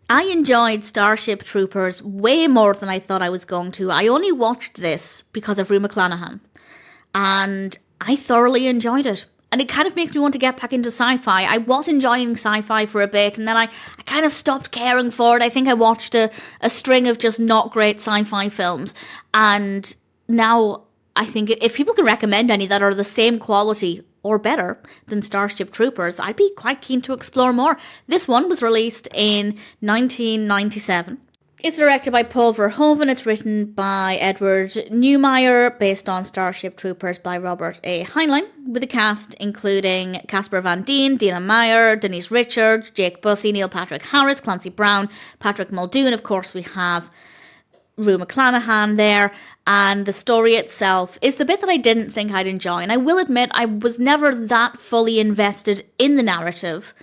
I enjoyed Starship Troopers way more than I thought I was going to. I only watched this because of Rue McClanahan, and I thoroughly enjoyed it. And it kind of makes me want to get back into sci-fi. I was enjoying sci-fi for a bit, and then I kind of stopped caring for it. I think I watched a string of just not great sci-fi films, and now I think if people can recommend any that are the same quality or better than Starship Troopers, I'd be quite keen to explore more. This one was released in 1997. It's directed by Paul Verhoeven. It's written by Edward Neumeier, based on Starship Troopers by Robert A. Heinlein, with a cast including Casper Van Dien, Dina Meyer, Denise Richards, Jake Busey, Neil Patrick Harris, Clancy Brown, Patrick Muldoon. Of course, we have Rue McClanahan there, and the story itself is the bit that I didn't think I'd enjoy. And I will admit, I was never that fully invested in the narrative,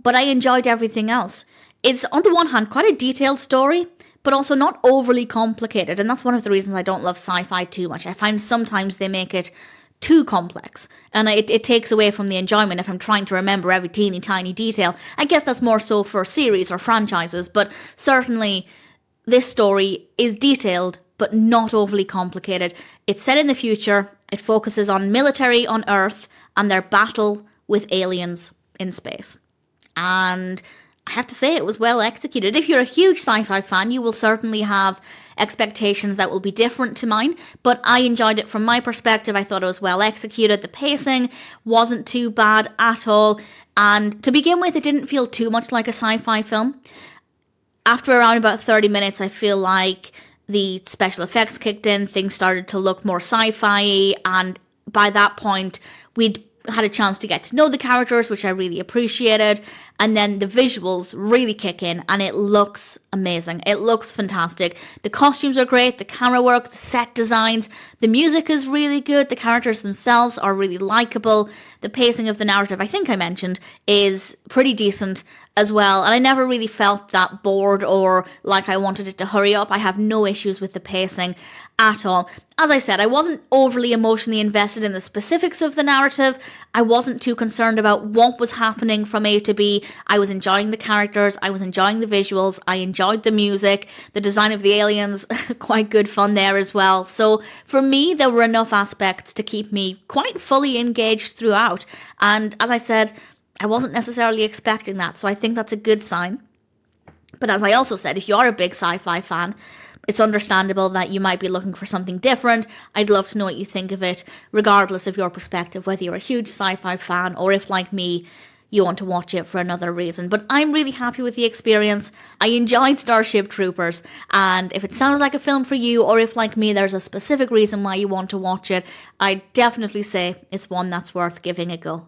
but I enjoyed everything else. It's, on the one hand, quite a detailed story, but also not overly complicated, and that's one of the reasons I don't love sci-fi too much. I find sometimes they make it too complex, and it takes away from the enjoyment if I'm trying to remember every teeny tiny detail. I guess that's more so for series or franchises, but certainly this story is detailed, but not overly complicated. It's set in the future, it focuses on military on Earth, and their battle with aliens in space. And I have to say it was well executed. If you're a huge sci-fi fan, you will certainly have expectations that will be different to mine, but I enjoyed it from my perspective. I thought it was well executed. The pacing wasn't too bad at all, and to begin with, it didn't feel too much like a sci-fi film. After around about 30 minutes, I feel like the special effects kicked in, things started to look more sci-fi, and by that point, we'd had a chance to get to know the characters, which I really appreciated, and then the visuals really kick in, and it looks amazing. It looks fantastic. The costumes are great, the camera work, the set designs, the music is really good, the characters themselves are really likable, the pacing of the narrative, I think I mentioned, is pretty decent as well, and I never really felt that bored or like I wanted it to hurry up. I have no issues with the pacing at all. As I said, I wasn't overly emotionally invested in the specifics of the narrative. I wasn't too concerned about what was happening from A to B. I was enjoying the characters, I was enjoying the visuals, I enjoyed the music, the design of the aliens, quite good fun there as well. So for me, there were enough aspects to keep me quite fully engaged throughout. And as I said, I wasn't necessarily expecting that, so I think that's a good sign. But as I also said, if you are a big sci-fi fan, it's understandable that you might be looking for something different. I'd love to know what you think of it, regardless of your perspective, whether you're a huge sci-fi fan or if, like me, you want to watch it for another reason. But I'm really happy with the experience. I enjoyed Starship Troopers, and if it sounds like a film for you, or if, like me, there's a specific reason why you want to watch it, I'd definitely say it's one that's worth giving a go.